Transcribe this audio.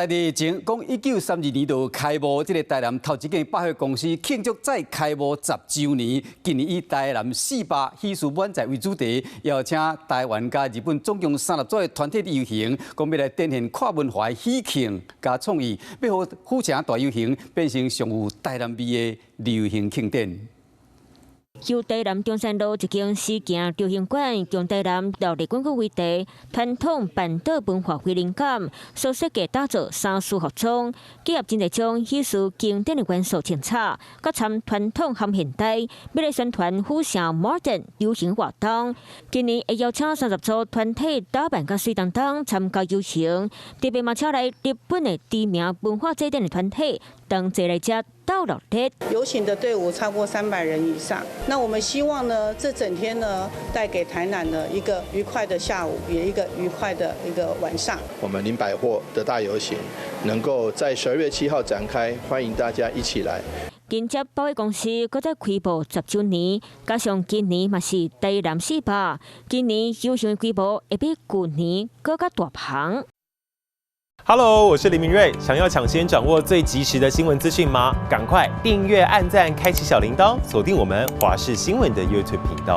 大日前讲1932年就开幕，这个台南头一间百货公司庆祝再开幕10周年。今年以台南400喜事满载为主题，邀请台湾加日本总共30组的团体游行，讲要来展现跨文化的喜庆加创意，要让府城大游行变成上有台南味的流行庆典。 由台南中山路一间四行流行馆，用台南料理馆为题，传统板岛文化为灵感，所设计打造3事服装，结合真侪种喜事经典的元素清查，佮参传统含现代，要来宣传府城 modern 流行活动。今年会邀请30组团体打扮甲水当当参加游行，特别嘛请来日本的知名文化祭典的团体，同齐来遮。 到了的游行的队伍超过300人以上，那我们希望呢，这整天呢，带给台南呢一个愉快的下午，也一个愉快的一个晚上。我们林百货的大游行能够在12月7号展开，欢迎大家一起来。紧接百货公司搁在开幕10周年，加上今年嘛是台南400，今年游行的规模会比去年更加大庞。 Hello， 我是林明瑞。想要抢先掌握最及时的新闻资讯吗？赶快订阅、按赞、开启小铃铛，锁定我们华视新闻的 YouTube 频道。